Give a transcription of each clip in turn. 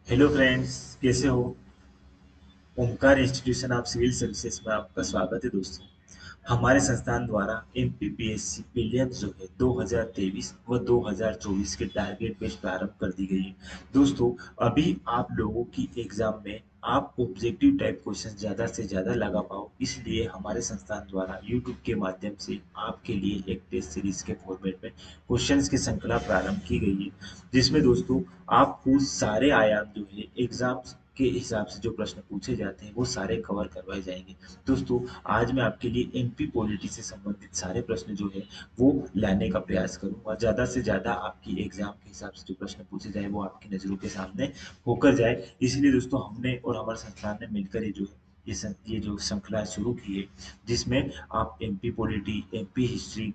Hello friends, कैसे हो? Omkar institution of civil services में आपका स्वागत है दोस्तों। हमारे संस्थान द्वारा एमपीपीएससी प्रीलिम्स जो है 2023 व 2024 के टारगेट बेस्ड प्रारंभ कर दी गई है। दोस्तों, अभी आप लोगों की एग्जाम में आप ऑब्जेक्टिव टाइप क्वेश्चन ज़्यादा से ज़्यादा लगा पाओ, इसलिए हमारे संस्थान द्वारा यूट्यूब के माध्यम से आपके लिए एक टेस्ट सीरीज के फॉर्मेट में क्वेश्चंस की श्रृंखला प्रारंभ की गई है, जिसमें दोस्तों आपको सारे आयाम जो है एग्जाम्स के हिसाब से जो प्रश्न पूछे जाते हैं वो सारे कवर करवाए जाएंगे। दोस्तों, आज मैं आपके लिए एमपी पॉलिटी से संबंधित सारे प्रश्न जो है वो लाने का प्रयास करूंगा। ज़्यादा से ज़्यादा आपकी एग्जाम के हिसाब से जो प्रश्न पूछे जाए वो आपकी नज़रों के सामने होकर जाए, इसलिए दोस्तों हमने और हमारे संस्थान ने मिलकर ये जो है ये जो श्रृंखला शुरू की है, जिसमें आप MP polity, MP history,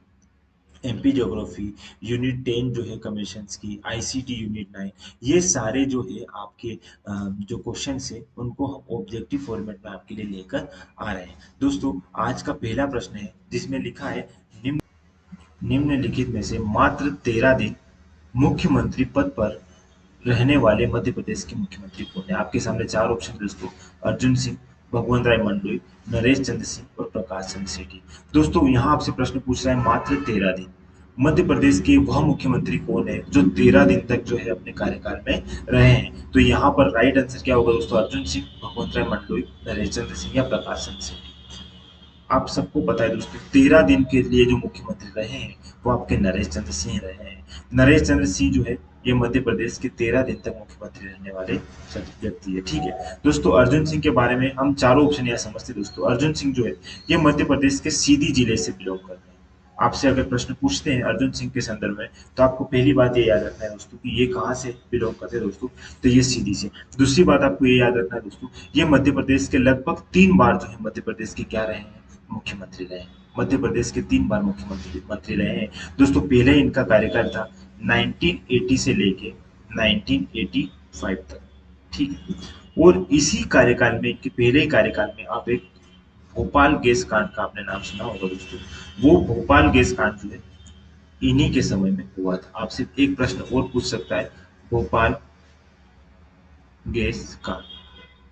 MP geography, unit 10 जो है कमीशंस की, आईसीटी यूनिट 9, ये सारे जो है आपके जो क्वेश्चन है उनको हम ऑब्जेक्टिव फॉर्मेट में आपके लिए लेकर आ रहे हैं। दोस्तों, आज का पहला प्रश्न है जिसमें लिखा है, निम्नलिखित में से मात्र 13 दिन मुख्यमंत्री पद पर रहने वाले मध्य प्रदेश के मुख्यमंत्री कौन है? आपके सामने चार ऑप्शन दोस्तों: अर्जुन सिंह, भगवंत राय मंडलोई, नरेश चंद्र सिंह और प्रकाश चंद्र सेठी। दोस्तों, यहाँ आपसे प्रश्न पूछ रहा है मात्र 13 दिन मध्य प्रदेश के वह मुख्यमंत्री कौन है जो 13 दिन तक जो है अपने कार्यकाल में रहे हैं? तो यहाँ पर राइट आंसर क्या होगा दोस्तों? अर्जुन सिंह, भगवंत राय मंडलोई, नरेश चंद्र सिंह या प्रकाश चंद्र सेठी। आप सबको पता है दोस्तों, 13 दिन के लिए जो मुख्यमंत्री रहे हैं वो आपके नरेश चंद्र सिंह रहे हैं। नरेश चंद्र सिंह जो है ये मध्य प्रदेश के 13 दिन तक मुख्यमंत्री रहने वाले व्यक्ति है। ठीक है दोस्तों, अर्जुन सिंह के बारे में हम चारों ऑप्शन यहाँ समझते हैं। दोस्तों, अर्जुन सिंह जो है ये मध्य प्रदेश के सीधी जिले से बिलोंग करते हैं। आपसे अगर प्रश्न पूछते हैं अर्जुन सिंह के संदर्भ में, तो आपको पहली बात ये याद रखना है दोस्तों कि ये कहाँ से बिलोंग करते हैं दोस्तों, तो ये सीधी से। दूसरी बात आपको ये याद रखना है दोस्तों, ये मध्य प्रदेश के लगभग 3 बार जो है मध्य प्रदेश के क्या रहे हैं, मुख्यमंत्री रहे हैं। मध्य प्रदेश के 3 बार मुख्यमंत्री मंत्री रहे हैं। दोस्तों, पहले इनका कार्यकाल था 1980 से लेके 1985 तक। ठीक है, और इसी कार्यकाल में, इनके पहले ही कार्यकाल में, आप एक भोपाल गैस कांड का आपने नाम सुना होगा दोस्तों। वो भोपाल गैस कांड जो है इन्हीं के समय में हुआ था। आपसे एक प्रश्न और पूछ सकता है, भोपाल गैस कांड।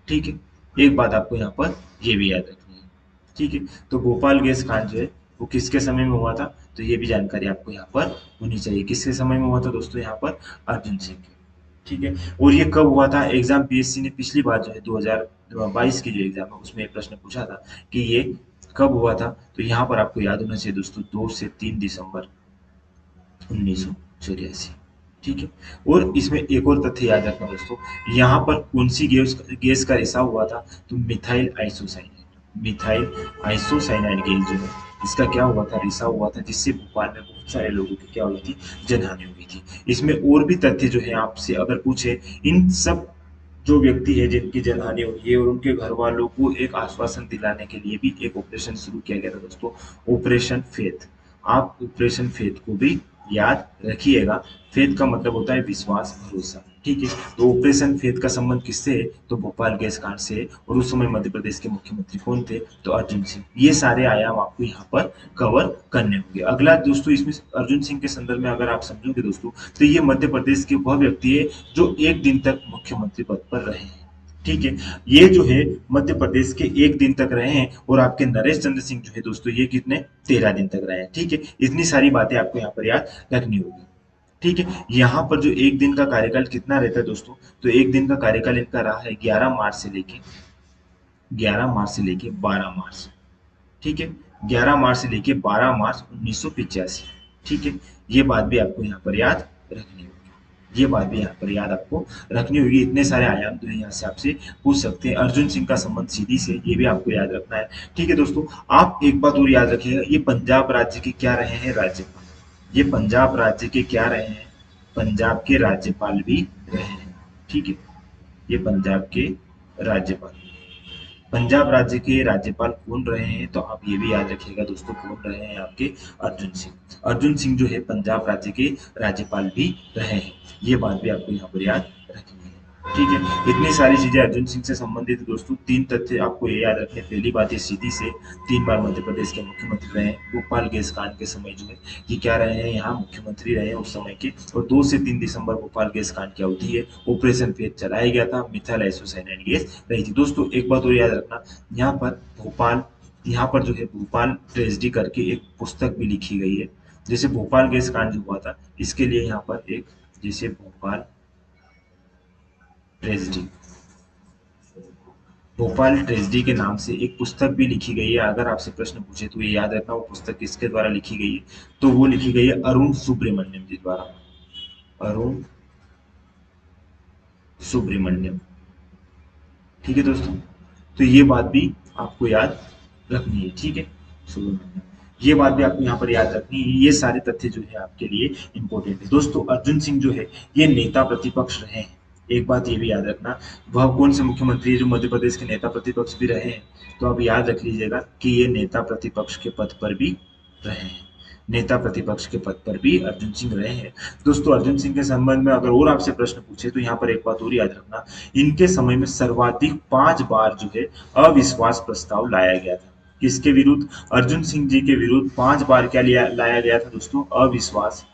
ठीक है, एक बात आपको यहाँ पर ये भी याद रखनी है। ठीक है, तो भोपाल गैस कांड जो है वो किसके समय में हुआ था, तो ये भी जानकारी आपको यहाँ पर होनी चाहिए। किसके समय में हुआ था दोस्तों? यहाँ पर अर्जुन सिंह के। ठीक है, और ये कब हुआ था? एग्जाम पीएससी ने पिछली बार जो है 2022 की जो एग्जाम है उसमें एक प्रश्न पूछा था कि ये कब हुआ था, तो यहाँ पर आपको याद होना चाहिए दोस्तों, 2 से 3 दिसंबर 1984। ठीक है, और इसमें एक और तथ्य याद रखना दोस्तों, यहाँ पर कौन सी गैस का रिसाव हुआ था, तो methyl isocyanate. Methyl isocyanide gas जो है इसका क्या हुआ था, रिसाव हुआ था, जिससे भोपाल में बहुत सारे लोगों की क्या हुई थी, जनहानि हुई थी। इसमें और भी तथ्य जो है आपसे अगर पूछे, इन सब जो व्यक्ति है जिनकी जनहानि हुई है और उनके घर वालों को एक आश्वासन दिलाने के लिए भी एक ऑपरेशन शुरू किया गया था दोस्तों, ऑपरेशन फेथ। आप ऑपरेशन फेथ को भी याद रखिएगा। फेथ का मतलब होता है विश्वास, भरोसा। ठीक है, तो ऑपरेशन फेथ का संबंध किससे है, तो भोपाल गैस कांड से है। और उस समय मध्य प्रदेश के मुख्यमंत्री कौन थे, तो अर्जुन सिंह। ये सारे आयाम आपको यहाँ पर कवर करने होंगे। अगला दोस्तों, इसमें अर्जुन सिंह के संदर्भ में अगर आप समझोगे दोस्तों, तो ये मध्य प्रदेश के वह व्यक्ति है जो 1 दिन तक मुख्यमंत्री पद पर रहे हैं। ठीक है, ये जो है मध्य प्रदेश के 1 दिन तक रहे हैं, और आपके नरेश चंद्र सिंह जो है दोस्तों ये कितने, 13 दिन तक रहे हैं। ठीक है, इतनी सारी बातें आपको यहाँ पर याद रखनी होगी। ठीक है, यहाँ पर जो 1 दिन का कार्यकाल कितना रहता है दोस्तों, तो 1 दिन का कार्यकाल इनका रहा है 11 मार्च से लेके ठीक है, 11 मार्च से लेके 12 मार्च 1985। ठीक है, ये बात भी आपको यहाँ पर याद रखनी होगी। ये बात भी यहाँ पर याद आपको रखनी होगी। इतने सारे आयाम जो है यहाँ से आपसे पूछ सकते हैं। अर्जुन सिंह का संबंध सीधी से, ये भी आपको याद रखना है। ठीक है दोस्तों, आप एक बात और याद रखिएगा, ये पंजाब राज्य के क्या रहे हैं, राज्यपाल। ये पंजाब राज्य के क्या रहे हैं, पंजाब के राज्यपाल भी रहे हैं। ठीक है, ये पंजाब के राज्यपाल, पंजाब राज्य के राज्यपाल कौन रहे हैं, तो आप ये भी याद रखिएगा दोस्तों, कौन रहे हैं आपके, अर्जुन सिंह। अर्जुन सिंह जो है पंजाब राज्य के राज्यपाल भी रहे हैं। ये बात भी आपको यहाँ पर याद रखनी है। ठीक है, इतनी सारी चीजें अर्जुन सिंह से संबंधित है दोस्तों। तीन तथ्य आपको ये याद रखने। पहली बात, ये सीधी से 3 बार मध्य प्रदेश के मुख्यमंत्री रहे हैं। भोपाल गैस कांड के समय जो है ये क्या रहे हैं, यहाँ मुख्यमंत्री रहे हैं उस समय के। और 2 से 3 दिसंबर भोपाल गैस कांड की अवधि है, ऑपरेशन फेज चलाया गया था, मिथाइल आइसोसाइनाइड गैस रही थी। दोस्तों एक बात और याद रखना, यहाँ पर भोपाल, यहाँ पर जो है भोपाल ट्रेजेडी करके एक पुस्तक भी लिखी गई है। जैसे भोपाल गैस कांड जो हुआ था, इसके लिए यहाँ पर एक, जैसे भोपाल ट्रेजेडी, भोपाल ट्रेजेडी के नाम से एक पुस्तक भी लिखी गई है। अगर आपसे प्रश्न पूछे तो ये याद रखना वो पुस्तक किसके द्वारा लिखी गई है, तो वो लिखी गई है अरुण सुब्रमण्यम जी द्वारा। अरुण सुब्रमण्यम। ठीक है दोस्तों, तो ये बात भी आपको याद रखनी है। ठीक है, सुब्रमण्यम, ये बात भी आपको यहाँ पर याद रखनी है। ये सारे तथ्य जो है आपके लिए इंपॉर्टेंट है दोस्तों। अर्जुन सिंह जो है ये नेता प्रतिपक्ष रहे हैं। एक बात ये भी याद रखना, वह कौन से मुख्यमंत्री है जो मध्य प्रदेश के नेता प्रतिपक्ष भी रहे हैं, तो आप याद रख लीजिएगा कि ये नेता प्रतिपक्ष के पद पर भी रहे हैं। नेता प्रतिपक्ष के पद पर भी अर्जुन सिंह रहे हैं। दोस्तों अर्जुन सिंह के संबंध में अगर और आपसे प्रश्न पूछे तो यहाँ पर एक बात और याद रखना, इनके समय में सर्वाधिक 5 बार जो है अविश्वास प्रस्ताव लाया गया था। किसके विरुद्ध? अर्जुन सिंह जी के विरुद्ध 5 बार क्या लाया गया था दोस्तों? अविश्वास,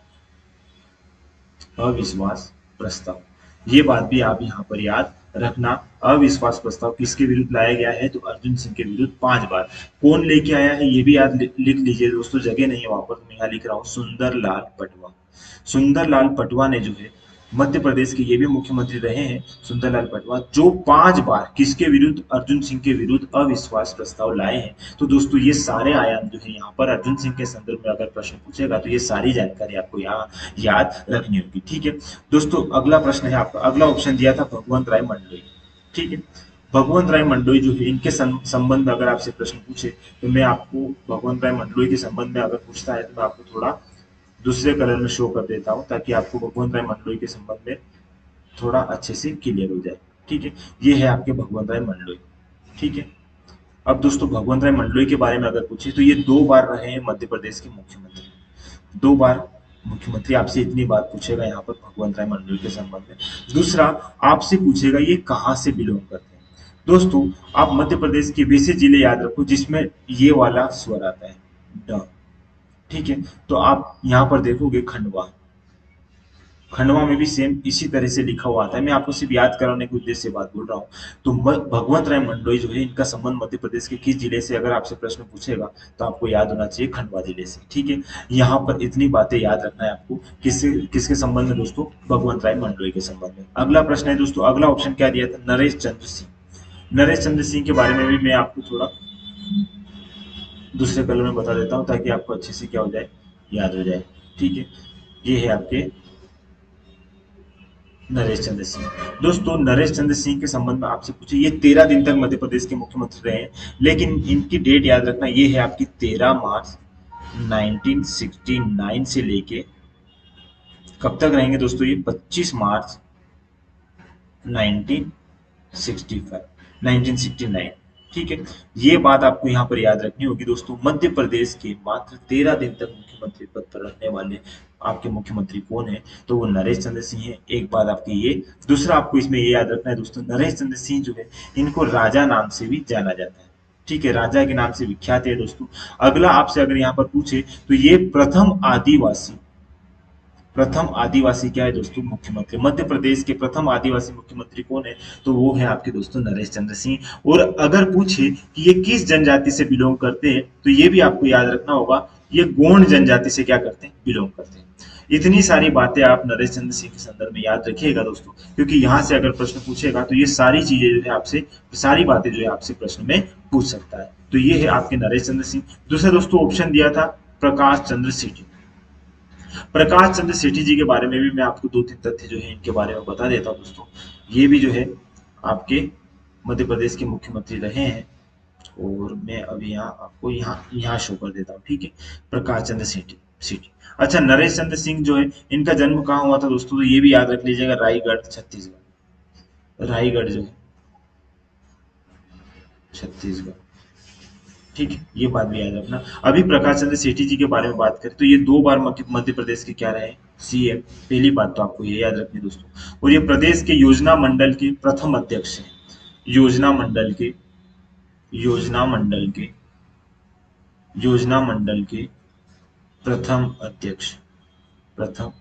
अविश्वास प्रस्ताव। ये बात भी आप यहाँ पर याद रखना। अविश्वास प्रस्ताव किसके विरुद्ध लाया गया है? तो अर्जुन सिंह के विरुद्ध 5 बार। कौन लेके आया है ये भी याद लिख लीजिए दोस्तों, जगह नहीं है वहां पर, मैं यहाँ लिख रहा हूँ, सुंदरलाल पटवा। सुंदरलाल पटवा ने जो है मध्य प्रदेश के ये भी मुख्यमंत्री रहे हैं, सुंदरलाल पटवा, जो 5 बार किसके विरुद्ध? अर्जुन सिंह के विरुद्ध अविश्वास प्रस्ताव लाए हैं। तो दोस्तों ये सारे आयाम जो है यहाँ पर अर्जुन सिंह के संदर्भ में अगर प्रश्न पूछेगा तो ये सारी जानकारी आपको यहाँ याद रखनी होगी। ठीक है दोस्तों, अगला प्रश्न है आपका, अगला ऑप्शन दिया था भगवंत राय मंडलोई। ठीक है, भगवंत राय मंडलोई जो है इनके संबंध में अगर आपसे प्रश्न पूछे तो मैं आपको भगवंत राय मंडलोई के संबंध में अगर पूछता है तो मैं आपको थोड़ा दूसरे कलर में शो कर देता हूँ ताकि आपको भगवंत राय मंडलोई के संबंध में थोड़ा अच्छे से क्लियर हो जाए। ठीक है, ये है आपके भगवंत राय मंडलोई। ठीक है, अब दोस्तों भगवंत राय मंडलोई के बारे में अगर पूछे तो ये 2 बार रहे हैं मध्य प्रदेश के मुख्यमंत्री। 2 बार मुख्यमंत्री, आपसे इतनी बात पूछेगा यहाँ पर भगवंत राय मंडलोई के संबंध में। दूसरा, आपसे पूछेगा ये कहाँ से बिलोंग करते हैं। दोस्तों आप मध्य प्रदेश के वैसे जिले याद रखो जिसमें ये वाला स्वर आता है, ड। ठीक है, तो आप यहाँ पर देखोगे खंडवा, खंडवा में भी सेम इसी तरह से लिखा हुआ आता है। मैं आपको सिर्फ याद कराने के उद्देश्य से बात बोल रहा हूँ। तो भगवंत राय मंडलोई जो है इनका संबंध मध्य प्रदेश के किस जिले से अगर आपसे प्रश्न पूछेगा तो आपको याद होना चाहिए खंडवा जिले से। ठीक है, यहाँ पर इतनी बातें याद रखना है आपको। किससे, किसके संबंध में दोस्तों? भगवंत राय मंडलोई के संबंध में। अगला प्रश्न है दोस्तों, अगला ऑप्शन क्या दिया था? नरेश चंद्र सिंह। नरेश चंद्र सिंह के बारे में भी मैं आपको थोड़ा दूसरे कलर में बता देता हूँ ताकि आपको अच्छे से क्या हो जाए, याद हो जाए। ठीक है, ये है आपके नरेश चंद्र सिंह। दोस्तों नरेश चंद्र सिंह के संबंध में आपसे पूछे, ये 13 दिन तक मध्य प्रदेश के मुख्यमंत्री रहे हैं, लेकिन इनकी डेट याद रखना, ये है आपकी 13 मार्च 1969 से लेके कब तक रहेंगे दोस्तों? ये 25 मार्च 1965, 1969। ठीक है, ये बात आपको यहाँ पर याद रखनी होगी दोस्तों। मध्य प्रदेश के मात्र 13 दिन तक मुख्यमंत्री पद पर रहने वाले आपके मुख्यमंत्री कौन है? तो वो नरेश चंद्र सिंह है। एक बात आपकी ये। दूसरा आपको इसमें ये याद रखना है दोस्तों, नरेश चंद्र सिंह जो है इनको राजा नाम से भी जाना जाता है। ठीक है, राजा के नाम से विख्यात है दोस्तों। अगला आपसे अगर यहाँ पर पूछे तो ये प्रथम आदिवासी क्या है दोस्तों? मुख्यमंत्री। मध्य प्रदेश के प्रथम आदिवासी मुख्यमंत्री कौन है? तो वो है आपके दोस्तों नरेश चंद्र सिंह। और अगर पूछे कि ये किस जनजाति से बिलोंग करते हैं तो ये भी आपको याद रखना होगा, ये गोंड जनजाति से क्या करते हैं? बिलोंग करते हैं। इतनी सारी बातें आप नरेश चंद्र सिंह के संदर्भ में याद रखिएगा दोस्तों, क्योंकि यहाँ से अगर प्रश्न पूछेगा तो ये सारी चीजें जो है आपसे, सारी बातें जो है आपसे प्रश्न में पूछ सकता है। तो ये है आपके नरेश चंद्र सिंह। दूसरा दोस्तों ऑप्शन दिया था प्रकाश चंद्र सेठी। प्रकाश चंद्र सेठी जी के बारे में भी मैं आपको 2-3 तथ्य जो है इनके बारे में बता देता हूँ दोस्तों। ये भी जो है आपके मध्य प्रदेश के मुख्यमंत्री रहे हैं, और मैं अभी यहाँ आपको यहाँ शो कर देता हूँ। ठीक है, प्रकाश चंद्र सेठी सेठी। अच्छा, नरेश चंद्र सिंह जो है इनका जन्म कहाँ हुआ था दोस्तों? तो ये भी याद रख लीजिएगा, रायगढ़ छत्तीसगढ़। रायगढ़ जो है छत्तीसगढ़। ठीक है, ये बात भी याद रखना। अभी प्रकाश चंद्र सेठी जी के बारे में बात करें तो ये 2 बार मध्य प्रदेश के क्या रहे? सीएम। पहली बात तो आपको ये याद रखनी है दोस्तों। और ये प्रदेश के योजना मंडल के प्रथम अध्यक्ष हैं। योजना मंडल के योजना मंडल के योजना मंडल के प्रथम अध्यक्ष। प्रथम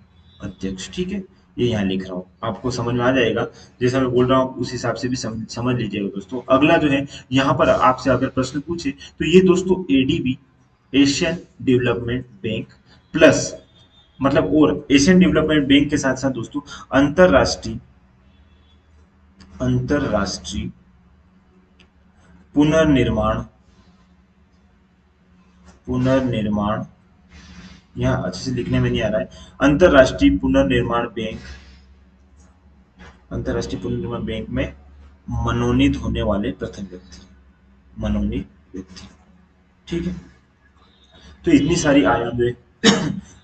अध्यक्ष, ठीक है। ये यहाँ लिख रहा हूँ, आपको समझ में आ जाएगा। जैसा मैं बोल रहा हूँ उस हिसाब से भी समझ लीजिएगा दोस्तों। अगला जो है यहाँ पर आपसे अगर प्रश्न पूछे तो ये दोस्तों ADB, Asian development bank plus, मतलब और एशियन डेवलपमेंट बैंक के साथ साथ दोस्तों अंतरराष्ट्रीय अंतरराष्ट्रीय पुनर्निर्माण पुनर्निर्माण, यहाँ अच्छे से लिखने में नहीं आ रहा है, अंतरराष्ट्रीय पुनर्निर्माण बैंक, अंतरराष्ट्रीय पुनर्निर्माण बैंक में मनोनीत होने वाले प्रथम व्यक्ति, मनोनीत व्यक्ति, ठीक है। तो इतनी सारी आयाम जो है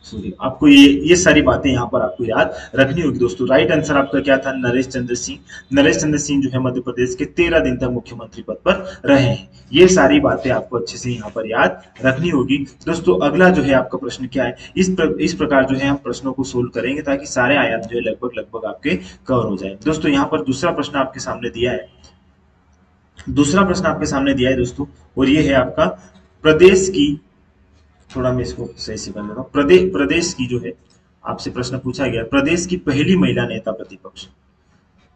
सॉरी, आपको ये सारी बातें यहाँ पर आपको याद रखनी होगी दोस्तों। राइट आंसर आपका क्या था? नरेश चंद्र सिंह। नरेश चंद्र सिंह जो है मध्य प्रदेश के 13 दिन तक मुख्यमंत्री पद पर रहे हैं। ये सारी बातें आपको अच्छे से यहाँ पर याद रखनी होगी दोस्तों। अगला जो है आपका प्रश्न क्या है, इस प्रकार जो है हम प्रश्नों को सोल्व करेंगे ताकि सारे आयाम जो है लगभग लगभग आपके कवर हो जाए दोस्तों। यहाँ पर दूसरा प्रश्न आपके सामने दिया है, दूसरा प्रश्न आपके सामने दिया है दोस्तों, और ये है आपका प्रदेश की, थोड़ा मैं इसको सही से कर लेता हूँ। प्रदेश की जो है आपसे प्रश्न पूछा गया, प्रदेश की पहली महिला नेता प्रतिपक्ष,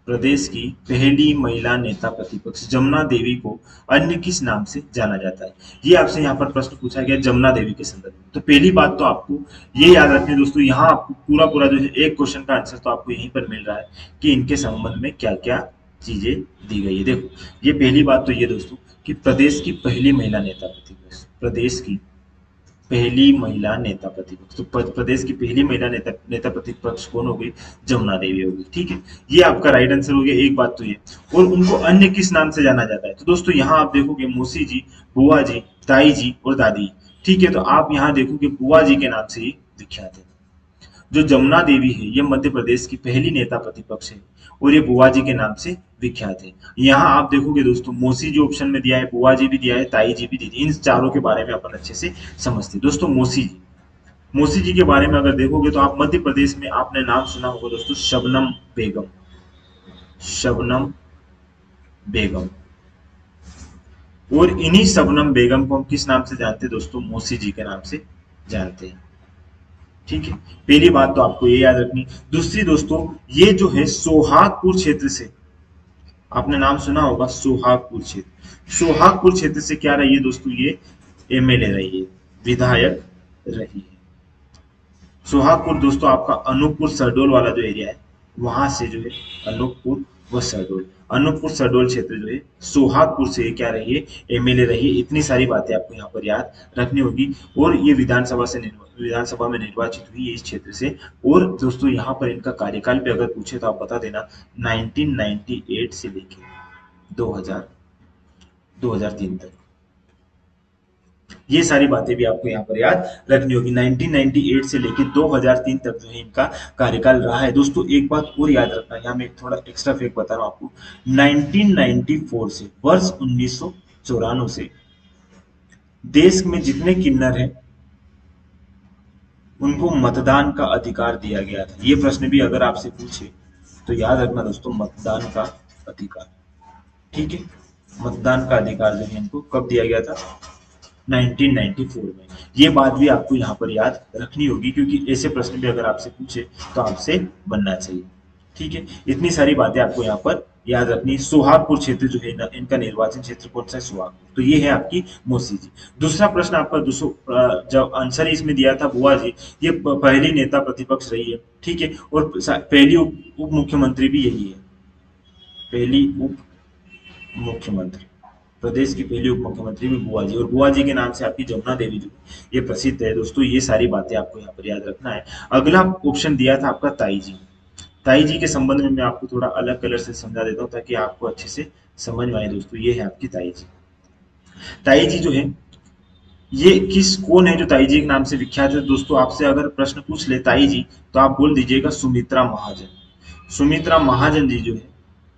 प्रदेश की पहली महिला नेता प्रतिपक्ष जमुना देवी को अन्य किस नाम से जाना जाता है? ये आपसे यहाँ पर प्रश्न पूछा गया जमुना देवी के संदर्भ में। तो पहली बात तो आपको ये याद रखनी है दोस्तों, यहाँ आपको पूरा पूरा जो है एक क्वेश्चन का आंसर तो आपको यहीं पर मिल रहा है कि इनके संबंध में क्या क्या चीजें दी गई है। देखो, ये पहली बात तो ये दोस्तों कि प्रदेश की पहली महिला नेता प्रतिपक्ष, प्रदेश की पहली महिला नेता प्रतिपक्ष, तो प्रदेश की पहली महिला नेता प्रतिपक्ष कौन हो गई? जमुना देवी होगी, ठीक है। ये आपका राइट आंसर हो गया, एक बात तो ये। और उनको अन्य किस नाम से जाना जाता है? तो दोस्तों यहाँ आप देखोगे मौसी जी, बुआ जी, ताई जी और दादी, ठीक है। तो आप यहाँ देखोगे बुआ जी के नाम से ही विख्यात है। जो जमुना देवी है ये मध्य प्रदेश की पहली नेता प्रतिपक्ष है और ये बुआ जी के नाम से विख्यात है। यहाँ आप देखोगे दोस्तों मौसी जो ऑप्शन में दिया है, बुआ जी भी दिया है, ताई जी भी दी है। इन चारों के बारे में अपन अच्छे से समझते हैं दोस्तों। मौसी जी के बारे में अगर देखोगे तो आप मध्य प्रदेश में आपने नाम सुना होगा दोस्तों, शबनम बेगम, शबनम बेगम। और इन्हीं शबनम बेगम को हम किस नाम से जानते हैं दोस्तों? मौसी जी के नाम से जानते हैं, ठीक है। पहली बात तो आपको ये याद रखनी। दूसरी दोस्तों, ये जो है सोहागपुर क्षेत्र से, आपने नाम सुना होगा सोहागपुर क्षेत्र, सोहागपुर क्षेत्र से क्या रही है दोस्तों? ये एमएलए रही है, विधायक रही है। सोहागपुर दोस्तों आपका अनूपपुर शहडोल वाला जो एरिया है, वहां से जो है अनूपपुर व शहडोल, अनूपपुर शहडोल क्षेत्र जो है सोहागपुर से क्या रही है? एमएलए रही है। इतनी सारी बातें आपको यहाँ पर याद रखनी होगी। और ये विधानसभा में निर्वाचित हुई है इस क्षेत्र से। और दोस्तों यहाँ पर इनका कार्यकाल भी अगर पूछे तो आप बता देना, 1998 से लेके 2000 2003 तक। ये सारी बातें भी आपको यहाँ पर याद रखनी होगी। 1998 से लेके 2003 तक जो है इनका कार्यकाल रहा है दोस्तों। एक बात और याद रखना, यहाँ मैं थोड़ा एक्स्ट्रा फैक्ट बता रहा हूँ आपको। 1994 से, वर्ष 1994 से देश में जितने किन्नर हैं उनको मतदान का अधिकार दिया गया था। ये प्रश्न भी अगर आपसे पूछे तो याद रखना दोस्तों, मतदान का अधिकार, ठीक है। मतदान का अधिकार जो है इनको कब दिया गया था? 1994 में। ये बात भी आपको यहाँ पर याद रखनी होगी क्योंकि ऐसे प्रश्न भी अगर आपसे पूछे तो आपसे बनना चाहिए, ठीक है। इतनी सारी बातें आपको यहाँ पर याद रखनी। सोहागपुर क्षेत्र जो है इनका निर्वाचन क्षेत्र कौन सा है? सोहागपुर। तो ये है आपकी मौसी जी। दूसरा प्रश्न आपका जब आंसर इसमें दिया था बुआ जी, ये पहली नेता प्रतिपक्ष रही है, ठीक है। और पहली उप मुख्यमंत्री भी यही है, पहली उप मुख्यमंत्री, प्रदेश की पहली उप मुख्यमंत्री भी बुआ जी, और बुआ जी के नाम से आपकी जमुना देवी जो ये प्रसिद्ध है दोस्तों। ये सारी बातें आपको यहाँ पर याद रखना है। अगला ऑप्शन दिया था आपका ताई जी। ताई जी के संबंध में मैं आपको थोड़ा अलग कलर से समझा देता हूँ ताकि आपको अच्छे से समझ में आए दोस्तों। ये है आपकी ताई जी। ताई जी जो है ये कौन है जो ताई जी के नाम से विख्यात है दोस्तों? आपसे अगर प्रश्न पूछ ले ताई जी तो आप बोल दीजिएगा सुमित्रा महाजन। सुमित्रा महाजन जी जो है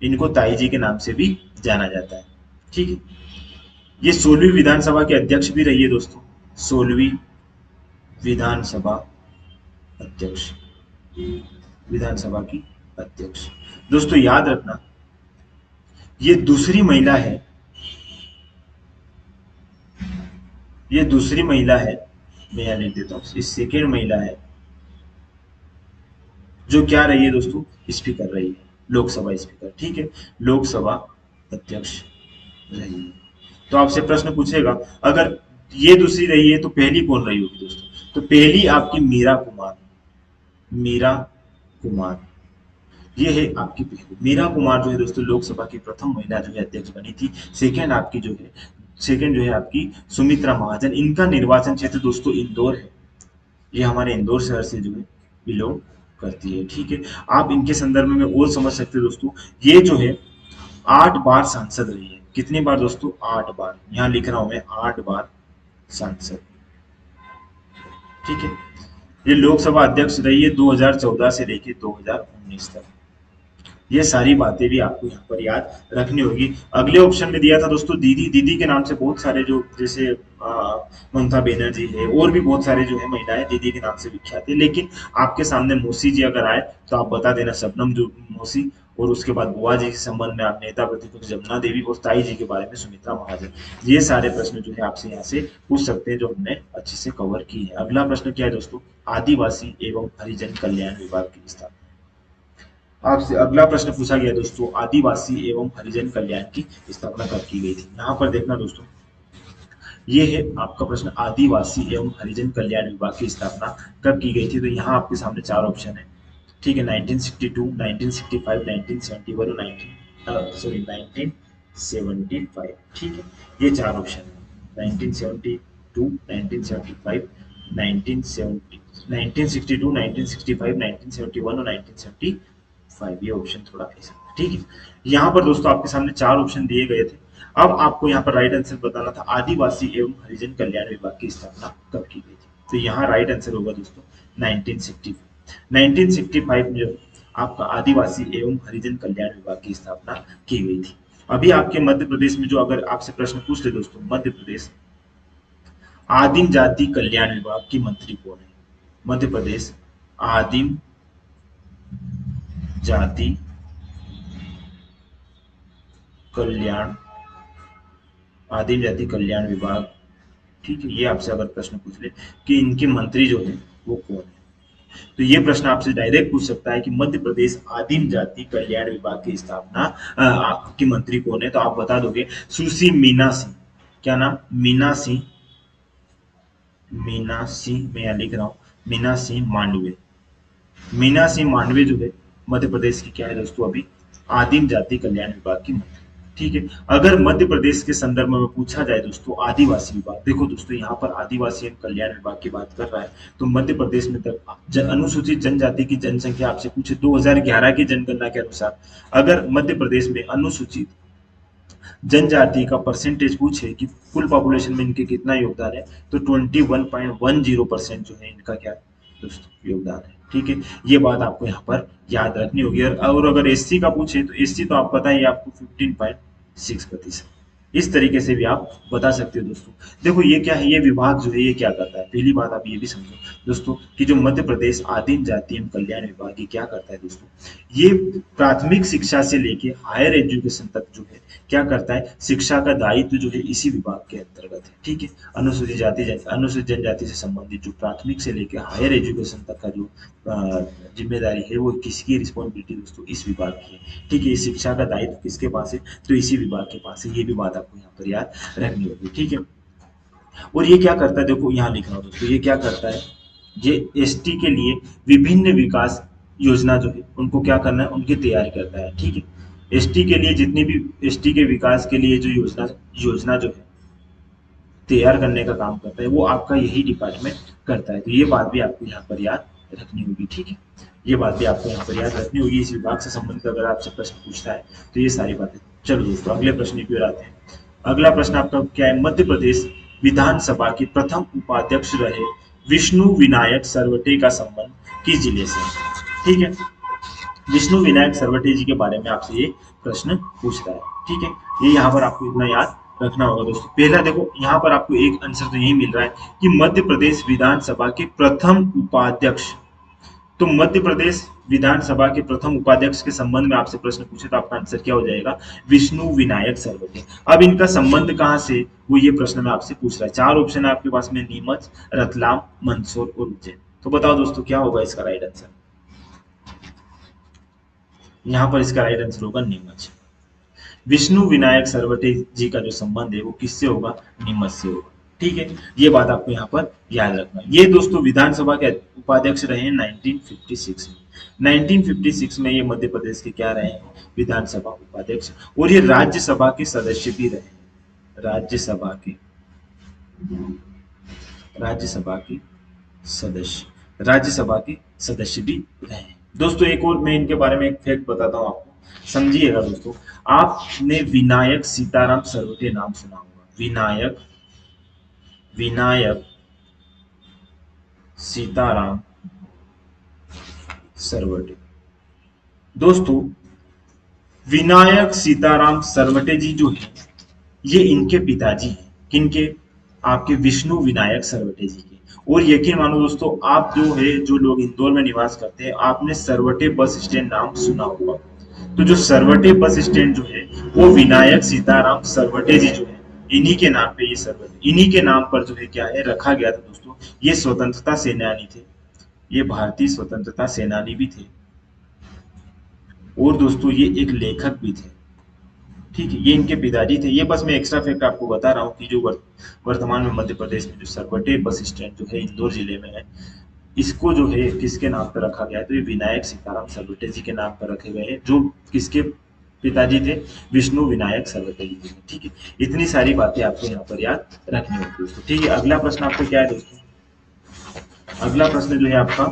इनको ताई जी के नाम से भी जाना जाता है, ठीक है। ये 16वीं विधानसभा के अध्यक्ष भी रही है दोस्तों, 16वीं विधानसभा अध्यक्ष, विधानसभा की अध्यक्ष। दोस्तों याद रखना, ये दूसरी महिला है, ये दूसरी महिला है, मैं यहाँ लिख देता हूँ, ये सेकेंड महिला है जो क्या रही है दोस्तों, स्पीकर रही है, लोकसभा स्पीकर, ठीक है, लोकसभा अध्यक्ष रही है। तो आपसे प्रश्न पूछेगा, अगर ये दूसरी रही है तो पहली कौन रही होगी दोस्तों, तो पहली आपकी मीरा कुमार, मीरा कुमार, ये है आपकी पहली। मीरा कुमार जो है दोस्तों लोकसभा की प्रथम महिला जो है अध्यक्ष बनी थी। सेकेंड आपकी जो है, सेकेंड जो है आपकी सुमित्रा महाजन। इनका निर्वाचन क्षेत्र दोस्तों इंदौर है, ये हमारे इंदौर शहर से जो है बिलोंग करती है, ठीक है। आप इनके संदर्भ में और समझ सकते हैं दोस्तों, ये जो है 8 बार सांसद रही है। कितनी बार दोस्तों, 8 बार, यहाँ लिख रहा हूं मैं 8 बार सांसद, ठीक है। ये लोकसभा अध्यक्ष रही है 2014 से लेकर 2019 तक। ये सारी बातें भी आपको यहाँ पर याद रखनी होगी। अगले ऑप्शन में दिया था दोस्तों दीदी, दीदी के नाम से बहुत सारे जो जैसे ममता बनर्जी है, और भी बहुत सारे जो है महिलाएं दीदी के नाम से विख्यात है। लेकिन आपके सामने मौसी जी अगर आए तो आप बता देना शबनम जो मौसी, और उसके बाद बुआ जी के संबंध में आप नेता प्रतिपक्ष जमुना देवी, और ताई जी के बारे में सुमित्रा महाजन। ये सारे प्रश्न जो है आपसे यहाँ से पूछ सकते हैं, जो हमने अच्छे से कवर की है। अगला प्रश्न क्या है दोस्तों, आदिवासी एवं हरिजन कल्याण विभाग की स्थापना। आपसे अगला प्रश्न पूछा गया दोस्तों, आदिवासी एवं हरिजन कल्याण की स्थापना कब की गई थी। यहाँ पर देखना दोस्तों, ये है आपका प्रश्न, आदिवासी एवं हरिजन कल्याण विभाग की स्थापना कब की गई थी। तो यहाँ आपके सामने 4 ऑप्शन है, ठीक है, 1962, 1965, 1971 और 1975, ठीक है। ये 4 ऑप्शन है, 1972, 1975, 1970, 1962, 1965, 1971 और 1975, ये ऑप्शन थोड़ा ऐसा, ठीक है। यहाँ पर दोस्तों आपके सामने 4 ऑप्शन दिए गए थे। अब आपको यहाँ पर राइट आंसर बताना था, आदिवासी एवं हरिजन कल्याण विभाग की स्थापना कब की गई थी। तो यहाँ राइट आंसर होगा दोस्तों 1965। 1965 में जो आपका आदिवासी एवं हरिजन कल्याण विभाग की स्थापना की गई थी। अभी आपके मध्य प्रदेश में जो अगर आपसे प्रश्न पूछ ले दोस्तों, मध्य प्रदेश आदिम जाति कल्याण विभाग की मंत्री कौन है। मध्य प्रदेश आदिम जाति कल्याण, आदिम जाति कल्याण विभाग, ठीक है। ये आपसे अगर प्रश्न पूछ ले कि इनके मंत्री जो है वो कौन है, तो ये प्रश्न आपसे डायरेक्ट पूछ सकता है कि मध्य प्रदेश आदिम जाति कल्याण विभाग की स्थापना की मंत्री कौन है। तो आप बता दोगे सुश्री मीना सिंह। क्या नाम, मीना सिंह, मीना सिंह, मैं यहाँ लिख रहा हूँ, मीना सिंह मांडवे। मीना सिंह मांडवे जो है मध्य प्रदेश की क्या है दोस्तों, अभी आदिम जाति कल्याण विभाग की मंत्री, ठीक है। अगर मध्य प्रदेश के संदर्भ में पूछा जाए दोस्तों आदिवासी विभाग, देखो दोस्तों यहाँ पर आदिवासी एवं कल्याण विभाग की बात कर रहा है, तो मध्य प्रदेश में तक अनुसूचित जनजाति की जनसंख्या आपसे पूछे 2011 की जनगणना के अनुसार, अगर मध्य प्रदेश में अनुसूचित जनजाति का परसेंटेज पूछे कि कुल पॉपुलेशन में इनके कितना योगदान है, तो 21.10% जो है इनका क्या दोस्तों योगदान है, ठीक है। ये बात आपको यहाँ पर याद रखनी होगी। और अगर एससी का पूछे तो एससी तो आप पता ही आपको 15.6%, इस तरीके से भी आप बता सकते हो दोस्तों। देखो ये क्या है, ये विभाग जो है ये क्या करता है, पहली बात आप ये भी समझो दोस्तों कि जो मध्य प्रदेश आदिम जाति एवं कल्याण विभाग ये क्या करता है दोस्तों, ये प्राथमिक शिक्षा से लेके हायर एजुकेशन तक जो है क्या करता है, शिक्षा का दायित्व जो है इसी विभाग के अंतर्गत है, ठीक है। अनुसूचित जाति, अनुसूचित जनजाति से संबंधित जो प्राथमिक से लेकर हायर एजुकेशन तक का जो जिम्मेदारी है वो किसकी रिस्पॉन्सिबिलिटी दोस्तों, इस विभाग की है, ठीक है। शिक्षा का दायित्व किसके पास है, तो इसी विभाग के पास है। ये भी बात आपको यहाँ पर याद रखनी होगी, ठीक है। और ये क्या करता है, देखो यहाँ लिख रहा हूँ दोस्तों, ये क्या करता है, ये एसटी के लिए विभिन्न विकास योजना जो है उनको क्या करना है, उनकी तैयारी करता है, ठीक है। एसटी के लिए जितनी भी एसटी के विकास के लिए जो योजना योजना जो है तैयार करने का काम करता है, वो आपका यही डिपार्टमेंट करता है। तो ये बात भी आपको यहाँ पर याद रखनी होगी, ठीक है। ये बात भी आपको यहाँ पर याद रखनी होगी, इस विभाग से संबंधित अगर आपसे प्रश्न पूछता है तो ये सारी बातें। चलो दोस्तों अगले प्रश्न की ओर आते हैं। अगला प्रश्न आपका क्या है, मध्य प्रदेश विधानसभा के प्रथम उपाध्यक्ष रहे विष्णु विनायक सरवटे का संबंध किस जिले से है, ठीक है। विष्णु विनायक सरवटे जी के बारे में आपसे ये प्रश्न पूछता है, ठीक है। ये यहाँ पर आपको इतना याद रखना होगा दोस्तों। पहला देखो यहाँ पर आपको एक आंसर तो यही मिल रहा है कि मध्य प्रदेश विधानसभा के प्रथम उपाध्यक्ष तो मध्य प्रदेश विधानसभा के प्रथम उपाध्यक्ष के संबंध में आपसे प्रश्न पूछे तो आपका आंसर क्या हो जाएगा? विष्णु विनायक सरवटे। अब इनका संबंध कहाँ से, वो ये प्रश्न में आपसे पूछ रहा है। चार ऑप्शन है आपके पास में, नीमच, रतलाम, मंदसौर और उज्जैन। तो बताओ दोस्तों क्या होगा इसका राइट आंसर? यहाँ पर इसका राइट आंसर होगा नीमच। विष्णु विनायक सरवटे जी का जो संबंध है वो किससे होगा? नीमच से होगा। ठीक है, ये बात आपको यहाँ पर याद रखना है। ये दोस्तों विधानसभा के उपाध्यक्ष रहे हैं 1956 में। 1956 में ये मध्य प्रदेश के क्या रहे हैं? विधानसभा उपाध्यक्ष। और ये राज्यसभा के सदस्य भी रहे हैं। राज्यसभा के राज्यसभा के सदस्य भी रहे हैं। दोस्तों एक और मैं इनके बारे में एक फैक्ट बताता हूँ आपको, समझिएगा दोस्तों। आपने विनायक सीताराम सरवटे नाम सुना होगा। विनायक सीताराम सरवटे। दोस्तों विनायक सीताराम सरवटे जी जो है ये इनके पिताजी हैं। किनके? आपके विष्णु विनायक सरवटे जी के। और यकीन मानो दोस्तों, आप जो है, जो लोग इंदौर में निवास करते हैं, आपने सरवटे बस स्टैंड नाम सुना होगा। तो जो सरवटे बस स्टैंड जो है वो विनायक सीताराम सरवटे जी जो है इन्हीं के नाम पे, ये सरवटे इन्हीं के नाम पर जो है क्या है रखा गया था दोस्तों। ये स्वतंत्रता सेनानी थे, ये भारतीय स्वतंत्रता सेनानी भी थे, और दोस्तों ये एक लेखक भी थे। ठीक है, ये इनके पिताजी थे। ये बस मैं एक्स्ट्रा फैक्ट आपको बता रहा हूँ कि जो वर्तमान में मध्य प्रदेश में जो सरवटे बस स्टैंड जो है इंदौर जिले में है, इसको जो है किसके नाम पर रखा गया है? तो ये विनायक सीताराम सरवटे जी के नाम पर रखे गए हैं, जो किसके पिताजी थे? विष्णु विनायक सरवटे जी थे। ठीक है, इतनी सारी बातें आपको यहाँ पर याद रखनी होगी दोस्तों। ठीक है, अगला प्रश्न आपको क्या है दोस्तों? अगला प्रश्न जो है आपका,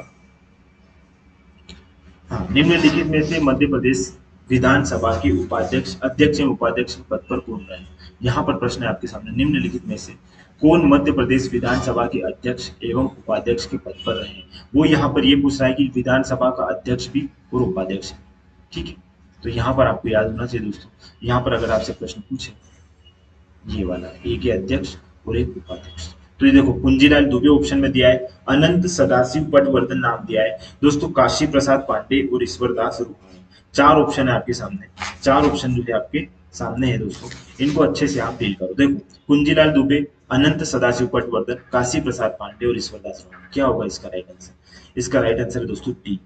हाँ, निम्नलिखित में से मध्य प्रदेश विधानसभा के उपाध्यक्ष, अध्यक्ष एवं उपाध्यक्ष के पद पर कौन रहे? यहाँ पर प्रश्न है आपके सामने, निम्नलिखित में से कौन मध्य प्रदेश विधानसभा के अध्यक्ष एवं उपाध्यक्ष के पद पर रहे? वो यहाँ पर ये पूछ रहा है कि विधानसभा का अध्यक्ष भी और उपाध्यक्ष है। ठीक है, तो यहाँ पर आपको याद होना चाहिए दोस्तों। यहाँ पर अगर आपसे प्रश्न पूछे, ये वाला एक ही अध्यक्ष और एक उपाध्यक्ष। तो ये देखो, कुंजीलाल दुबे ऑप्शन में दिया है, अनंत सदाशिव पटवर्धन नाम दिया है दोस्तों, काशी प्रसाद पांडे और ईश्वरदास रूपाणी। चार ऑप्शन है आपके सामने, चार ऑप्शन जो है आपके सामने है दोस्तों। इनको अच्छे से आप डील करो। देखो, कुंजीलाल दुबे, अनंत सदाशिव पटवर्धन, काशी प्रसाद पांडे और ईश्वरदास रूपाणी। क्या होगा इसका राइट आंसर? इसका राइट आंसर है दोस्तों टी,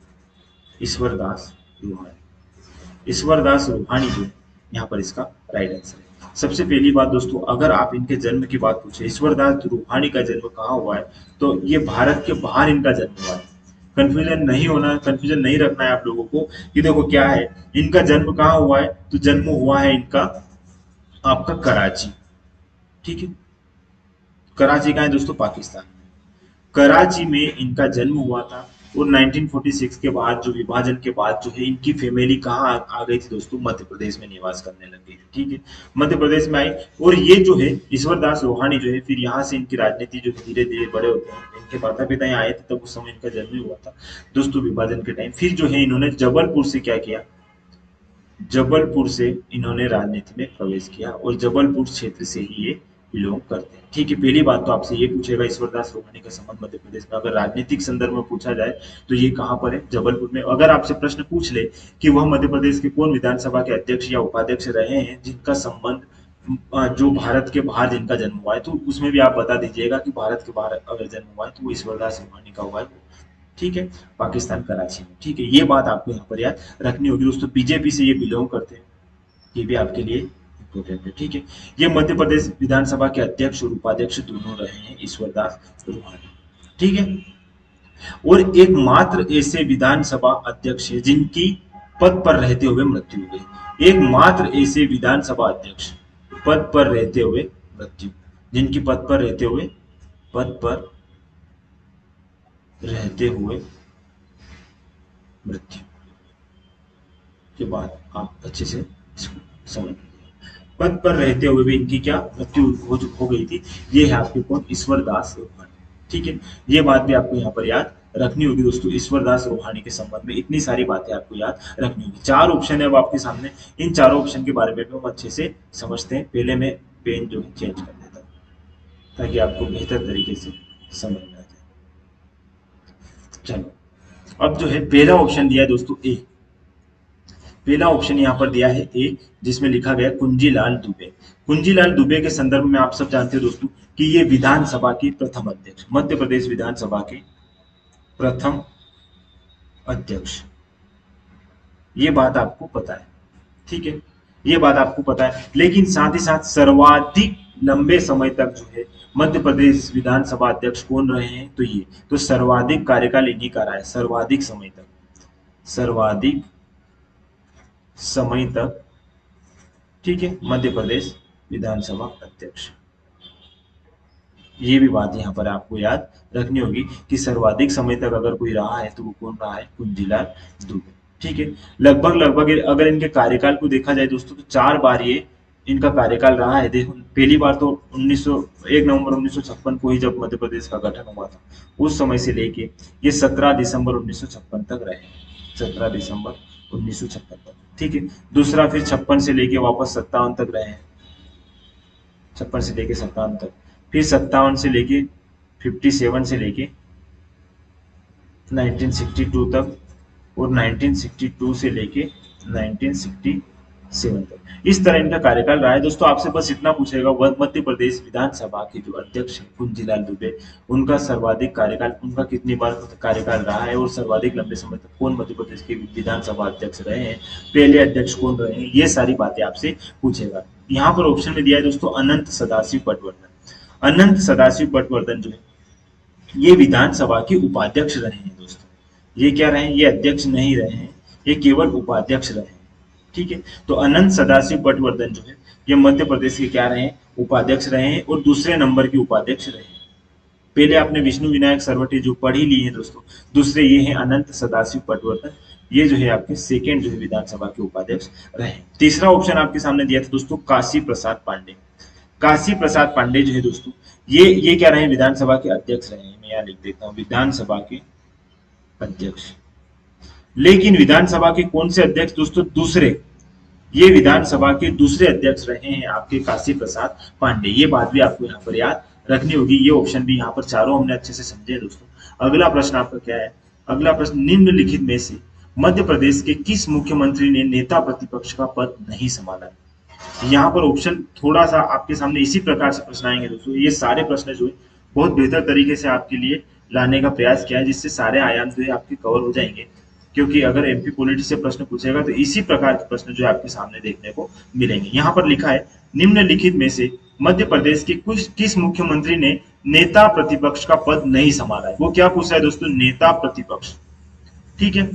ईश्वरदास रूहानी। ईश्वरदास रूहानी जो यहाँ पर इसका राइट आंसर है। सबसे पहली बात दोस्तों, अगर आप इनके जन्म की बात पूछे, ईश्वरदास रूहानी का जन्म कहाँ हुआ है, तो ये भारत के बाहर इनका जन्म हुआ है। कंफ्यूजन नहीं होना, कंफ्यूजन नहीं रखना है आप लोगों को कि देखो क्या है, इनका जन्म कहाँ हुआ है, तो जन्म हुआ है इनका आपका कराची। ठीक है, कराची का है दोस्तों, पाकिस्तान में। कराची में इनका जन्म हुआ था। और 1946 के बाद, जो विभाजन के बाद जो है, इनकी फैमिली कहाँ आ गई थी दोस्तों? मध्य प्रदेश में निवास करने लग गई थी। ठीक है, मध्य प्रदेश में आई। और ये जो है ईश्वरदास रोहानी जो है, फिर यहाँ से इनकी राजनीति जो धीरे धीरे बड़े होते हैं, इनके माता पिता यहाँ आए थे तब उस समय इनका जन्म हुआ था दोस्तों, विभाजन के टाइम। फिर जो है इन्होंने जबलपुर से क्या किया, जबलपुर से इन्होंने राजनीति में प्रवेश किया, और जबलपुर क्षेत्र से ही ये बिलोंग करते हैं। ठीक है, पहली बात तो आपसे ये पूछेगा ईश्वरदास रोहानी का संबंध मध्य प्रदेश में, अगर राजनीतिक संदर्भ में पूछा जाए तो ये कहाँ पर है? जबलपुर में। अगर आपसे प्रश्न पूछ ले कि वह मध्य प्रदेश के कौन विधानसभा के अध्यक्ष या उपाध्यक्ष रहे हैं जिनका संबंध जो भारत के बाहर जिनका जन्म हुआ है, तो उसमें भी आप बता दीजिएगा कि भारत के बाहर अगर जन्म हुआ है तो वो ईश्वरदास रोहानी का हुआ है। ठीक है, पाकिस्तान कराची में। ठीक है, ये बात आपको यहाँ पर याद रखनी होगी दोस्तों। बीजेपी से ये बिलोंग करते हैं, ये भी आपके लिए इंपॉर्टेंट है। ठीक है, ये मध्य प्रदेश विधानसभा के अध्यक्ष और उपाध्यक्ष दोनों रहे हैं ईश्वरदास रोहानी। ठीक है, और एकमात्र ऐसे विधानसभा अध्यक्ष है जिनकी पद पर रहते हुए मृत्यु हो गई। एकमात्र ऐसे विधानसभा अध्यक्ष पद पर रहते हुए मृत्यु, जिनकी पद पर रहते हुए मृत्यु के बाद आप अच्छे से इसको समझ लीजिए। पद पर रहते हुए भी इनकी क्या मृत्यु हो गई थी। ये है आपके कौन? ईश्वरदास रोहानी। ठीक है, ये बात भी आपको यहाँ पर याद रखनी होगी दोस्तों। ईश्वरदास रोहानी के संबंध में इतनी सारी बातें आपको याद रखनी होगी। चार ऑप्शन है वो आपके सामने, इन चारों ऑप्शन के बारे में हम अच्छे से समझते हैं। पहले मैं पेन जो है चेंज कर देता हूँ ताकि आपको बेहतर तरीके से समझ में आ जाए। चलो, अब जो है पहला ऑप्शन दिया है दोस्तों ए, पहला ऑप्शन यहाँ पर दिया है ए, जिसमें लिखा गया कुंजीलाल दुबे। कुंजीलाल दुबे के संदर्भ में आप सब जानते हो दोस्तों कि ये विधानसभा के प्रथम अध्यक्ष, मध्य प्रदेश विधानसभा के प्रथम अध्यक्ष, ये बात आपको पता है, ठीक है, ये बात आपको पता है। लेकिन साथ ही साथ सर्वाधिक लंबे समय तक जो है मध्य प्रदेश विधानसभा अध्यक्ष कौन रहे हैं, तो ये, तो सर्वाधिक कार्यकाल इन्हीं का रहा है, सर्वाधिक समय तक, सर्वाधिक समय तक, ठीक है, मध्य प्रदेश विधानसभा अध्यक्ष। ये भी बात यहाँ पर आपको याद रखनी होगी कि सर्वाधिक समय तक अगर कोई रहा है तो वो कौन रहा है, कुंजीलाल दुबे, ठीक है। लगभग लगभग अगर इनके कार्यकाल को देखा जाए दोस्तों तो 4 बार ये इनका कार्यकाल रहा है। देखो पहली बार तो 1 नवंबर 1956 को ही जब मध्य प्रदेश का गठन हुआ था, उस समय से लेके ये 17 दिसंबर 1956 तक रहे, 17 दिसंबर 1956 तक, ठीक है। दूसरा फिर 56 से लेके वापस 57 तक रहे हैं, 56 से लेके 57 तक, फिर 57 से लेके 57 से लेके 1962 तक, और 1962 से लेके 1967 तक, इस तरह इनका कार्यकाल रहा है। दोस्तों आपसे बस इतना पूछेगा, मध्य प्रदेश विधानसभा के जो अध्यक्ष हैं कुंजीलाल दुबे, उनका सर्वाधिक कार्यकाल, उनका कितनी बार कार्यकाल रहा है और सर्वाधिक लंबे समय तक कौन मध्य प्रदेश के विधानसभा अध्यक्ष रहे हैं, पहले अध्यक्ष कौन रहे हैं, ये सारी बातें आपसे पूछेगा। यहाँ पर ऑप्शन में दिया है दोस्तों अनंत सदाशिव पटवर्धन। अनंत सदाशिव पटवर्धन जो है ये विधानसभा के उपाध्यक्ष रहे हैं दोस्तों, ये क्या रहे हैं, ये अध्यक्ष नहीं रहे हैं, ये केवल उपाध्यक्ष रहे हैं, ठीक है। तो अनंत सदाशिव पटवर्धन जो है ये मध्य प्रदेश के क्या रहे हैं, उपाध्यक्ष रहे हैं, और दूसरे नंबर के उपाध्यक्ष रहे हैं। पहले आपने विष्णु विनायक सरवटे जो पढ़ ही लिए हैं दोस्तों, दूसरे ये हैं अनंत सदाशिव पटवर्धन, ये जो है आपके सेकेंड जो है विधानसभा के उपाध्यक्ष रहे। तीसरा ऑप्शन आपके सामने दिया था दोस्तों काशी प्रसाद पांडे। काशी प्रसाद पांडे जो है दोस्तों ये क्या रहे, विधानसभा के अध्यक्ष रहे हैं, मैं यहाँ लिख देता हूँ विधानसभा के अध्यक्ष। लेकिन विधानसभा के कौन से अध्यक्ष दोस्तों, दूसरे, ये विधानसभा के दूसरे अध्यक्ष रहे हैं आपके काशी प्रसाद पांडे, ये बात भी आपको यहाँ पर याद रखनी होगी। ये ऑप्शन भी यहाँ पर चारों हमने अच्छे से समझे दोस्तों। अगला प्रश्न आपका क्या है, अगला प्रश्न, निम्नलिखित में से मध्य प्रदेश के किस मुख्यमंत्री ने नेता प्रतिपक्ष का पद नहीं संभाला। यहाँ पर ऑप्शन थोड़ा सा आपके सामने इसी प्रकार से प्रश्न आएंगे दोस्तों। ये सारे प्रश्न जो है बहुत बेहतर तरीके से आपके लिए लाने का प्रयास किया है, जिससे सारे आयाम जो है आपके कवर हो जाएंगे। क्योंकि अगर एमपी पॉलिटी से प्रश्न पूछेगा तो इसी प्रकार के प्रश्न जो है आपके सामने देखने को मिलेंगे। यहाँ पर लिखा है निम्नलिखित में से मध्य प्रदेश के कुछ किस मुख्यमंत्री ने नेता प्रतिपक्ष का पद नहीं संभाला है। वो क्या पूछा है दोस्तों, नेता प्रतिपक्ष, ठीक है।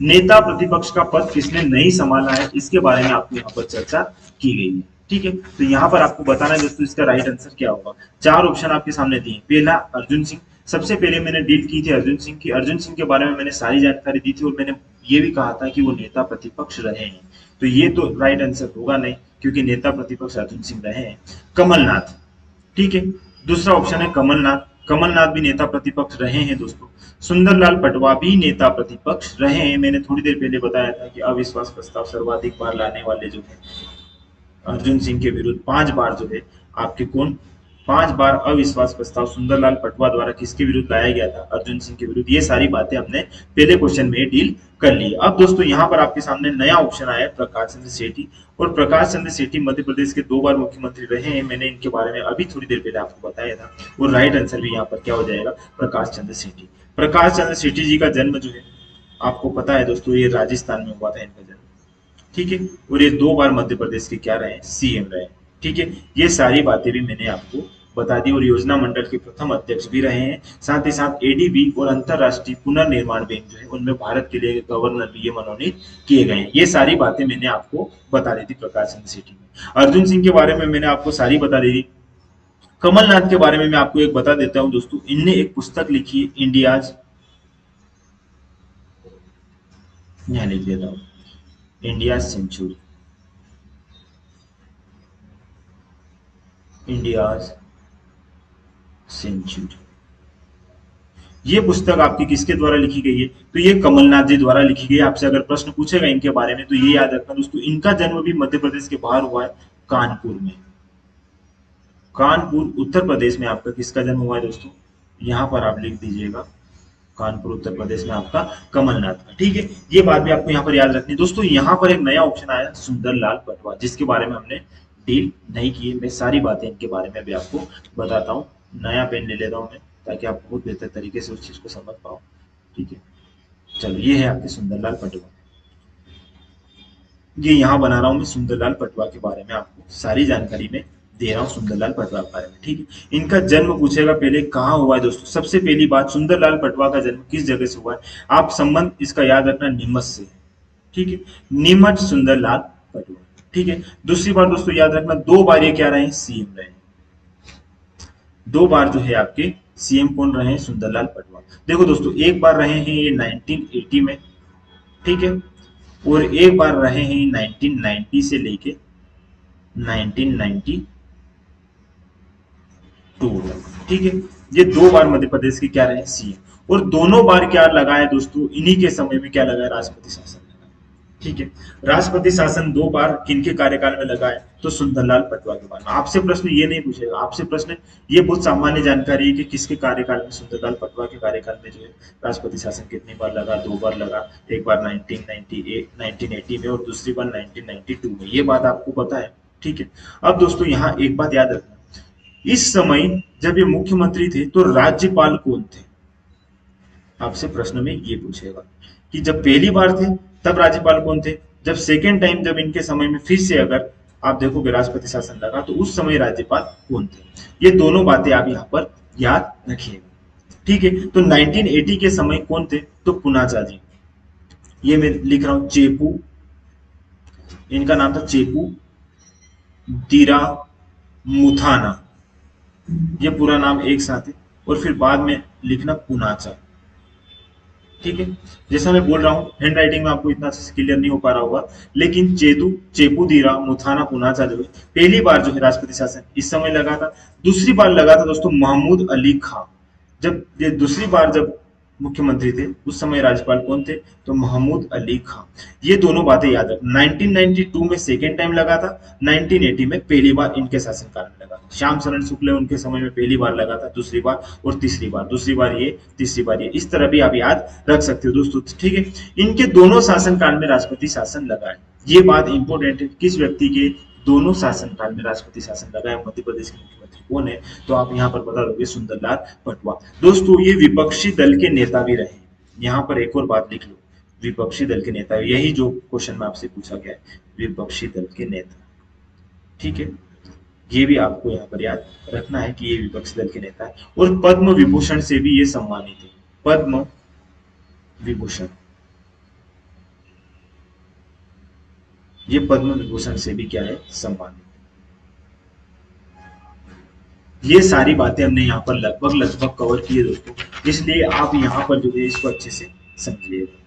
नेता प्रतिपक्ष का पद किसने नहीं संभाला है, इसके बारे में आपको यहाँ पर चर्चा की गई है, ठीक है। तो यहाँ पर आपको बताना है दोस्तों इसका राइट आंसर क्या होगा। 4 ऑप्शन आपके सामने दिए। पहला अर्जुन सिंह, सबसे पहले मैंने डील की थी अर्जुन सिंह की, अर्जुन सिंह के बारे में मैंने सारी जानकारी दी थी और मैंने ये भी कहा था कि वो नेता प्रतिपक्ष रहे हैं, तो ये तो राइट आंसर होगा नहीं, क्योंकि नेता प्रतिपक्ष अर्जुन सिंह रहे हैं। कमलनाथ, ठीक है, दूसरा ऑप्शन है कमलनाथ, कमलनाथ भी नेता प्रतिपक्ष रहे हैं दोस्तों। सुंदरलाल पटवा भी नेता प्रतिपक्ष रहे हैं। मैंने थोड़ी देर पहले बताया था कि अविश्वास प्रस्ताव सर्वाधिक बार लाने वाले जो है अर्जुन सिंह के विरुद्ध 5 बार जो है आपके कौन, 5 बार अविश्वास प्रस्ताव सुंदरलाल पटवा द्वारा किसके विरुद्ध लाया गया था, अर्जुन सिंह के विरुद्ध। ये सारी बातें हमने पहले क्वेश्चन में डील कर ली। अब दोस्तों यहाँ पर आपके सामने नया ऑप्शन आया है प्रकाश चंद्र सेठी, और प्रकाश चंद्र सेठी मध्य प्रदेश के 2 बार मुख्यमंत्री रहे हैं। मैंने इनके बारे में अभी थोड़ी देर पहले आपको बताया था, और राइट आंसर भी यहाँ पर क्या हो जाएगा, प्रकाश चंद्र सेठी। प्रकाश चंद्र सेठी जी का जन्म जो है आपको पता है दोस्तों, ये राजस्थान में हुआ था इनका जन्म, ठीक है, और ये 2 बार मध्य प्रदेश के क्या रहे, सीएम रहे, ठीक है। ये सारी बातें भी मैंने आपको बता दी, और योजना मंडल के प्रथम अध्यक्ष भी रहे हैं। साथ ही साथ एडीबी और अंतरराष्ट्रीय पुनर्निर्माण बैंक जो है उनमें भारत के लिए गवर्नर भी ये मनोनीत किए गए हैं। ये सारी बातें मैंने आपको बता दी थी प्रकाश चंद्र सेठी में। अर्जुन सिंह के बारे में मैंने आपको सारी बता दी थी। कमलनाथ के बारे में मैं आपको एक बता देता हूं दोस्तों, इनने एक पुस्तक लिखी है इंडियाज, यहां लिख देता हूं, इंडिया सेंचुरी, इंडियाज सेंचुरी। ये पुस्तक आपकी किसके द्वारा लिखी गई है, तो ये कमलनाथ जी द्वारा लिखी गई है। आपसे अगर प्रश्न पूछेगा इनके बारे में तो ये याद रखना दोस्तों, इनका जन्म भी मध्य प्रदेश के बाहर हुआ है, कानपुर में, कानपुर उत्तर प्रदेश में आपका किसका जन्म हुआ है दोस्तों, यहां पर आप लिख दीजिएगा कानपुर उत्तर प्रदेश में आपका कमलनाथ का। ठीक है, ये बात भी आपको यहाँ पर याद रखनी है दोस्तों। यहाँ पर एक नया ऑप्शन आया सुंदरलाल पटवा, जिसके बारे में हमने डील नहीं की है। मैं सारी बातें इनके बारे में भी आपको बताता हूँ। नया पेन ले लेता हूँ मैं, ताकि आप बहुत बेहतर तरीके से उस चीज को समझ पाओ। ठीक है, चलो ये है आपके सुंदरलाल पटवा। ये यहाँ बना रहा हूँ मैं सुंदरलाल पटवा के बारे में, आपको सारी जानकारी में दे रहा हूँ सुंदरलाल पटवा के बारे में। ठीक है, इनका जन्म पूछेगा पहले कहाँ हुआ है दोस्तों। सबसे पहली बात, सुंदरलाल पटवा का जन्म किस जगह से हुआ है। आप संबंध इसका याद रखना, नीमच से है। ठीक है, नीमच सुंदरलाल पटवा। ठीक है, दूसरी बात दोस्तों याद रखना, दो बार ये क्या रहे हैं, सीएम रहे हैं। दो बार जो है आपके सीएम कौन रहे हैं, सुंदरलाल पटवा। देखो दोस्तों, एक बार रहे हैं ये 1980 में। ठीक है, और एक बार रहे हैं 1990 से लेके 1992 तक। ठीक है, ये दो बार मध्य प्रदेश के क्या रहे, सीएम। और दोनों बार क्या लगा है दोस्तों, इन्हीं के समय में क्या लगा है, राष्ट्रपति शासन लगा है। ठीक है, राष्ट्रपति शासन दो बार किनके कार्यकाल में लगा है, तो सुंदरलाल पटवा के बारे में। आपसे प्रश्न ये नहीं पूछेगा, आपसे प्रश्न ये बहुत सामान्य जानकारी है कि किसके कार्यकाल में, सुंदरलाल पटवा के कार्यकाल में जो है राष्ट्रपति शासन कितनी बार लगा, दो बार लगा। एक बार 1998 1980 में और दूसरी बार 1992 में। ये बात आपको पता है। ठीक है, अब दोस्तों यहाँ एक बात याद रखना, इस समय जब ये मुख्यमंत्री थे तो राज्यपाल कौन थे। आपसे प्रश्न में ये पूछेगा कि जब पहली बार थे तब राज्यपाल कौन थे, जब सेकेंड टाइम जब इनके समय में फिर से अगर आप देखोगे राष्ट्रपति शासन लगा तो उस समय राज्यपाल कौन थे। ये दोनों बातें आप यहाँ पर याद रखिएगा। ठीक है, तो 1980 के समय कौन थे, तो पुनाचा जी। ये मैं लिख रहा हूं, चेपू, इनका नाम था चेपू दीरा मुथाना। ये पूरा नाम एक साथ है, और फिर बाद में लिखना पुनाचा। ठीक है, जैसा मैं बोल रहा हूँ हैंड राइटिंग में आपको इतना क्लियर नहीं हो पा रहा होगा, लेकिन चेपुदीरा मुथाना पुनाचा जो है पहली बार जो है राष्ट्रपति शासन इस समय लगा था। दूसरी बार लगा था दोस्तों महमूद अली खां। जब ये दूसरी बार जब मुख्यमंत्री थे उस समय राज्यपाल कौन थे, तो महमूद अली खां। ये दोनों बातें याद रख, 1992 में सेकेंड टाइम लगा था, 1980 में पहली बार इनके शासनकाल में लगा। श्याम शरण शुक्ल उनके समय में पहली बार लगा था, दूसरी बार और तीसरी बार, दूसरी बार ये, तीसरी बार ये। इस तरह भी आप याद रख सकते हो दोस्तों। ठीक है, इनके दोनों शासनकाल में राष्ट्रपति शासन लगा है। ये बात इंपॉर्टेंट है, किस व्यक्ति के दोनों शासनकाल में राष्ट्रपति शासन लगा है, मध्य प्रदेश के मुख्यमंत्री कौन है, तो आप यहाँ पर बता दोगे सुंदरलाल पटवा। दोस्तों ये विपक्षी दल के नेता भी रहे। यहाँ पर एक और बात लिख लो, विपक्षी दल के नेता, यही जो क्वेश्चन में आपसे पूछा गया है, विपक्षी दल के नेता। ठीक है, ये भी आपको यहाँ पर याद रखना है कि ये विपक्षी दल के नेता है। और पद्म विभूषण से भी ये सम्मानित है, पद्म विभूषण। ये पद्म विभूषण से भी क्या है, सम्मानित। ये सारी बातें हमने यहाँ पर लगभग लगभग कवर की है दोस्तों, इसलिए आप यहाँ पर जो है इसको अच्छे से समझिएगा।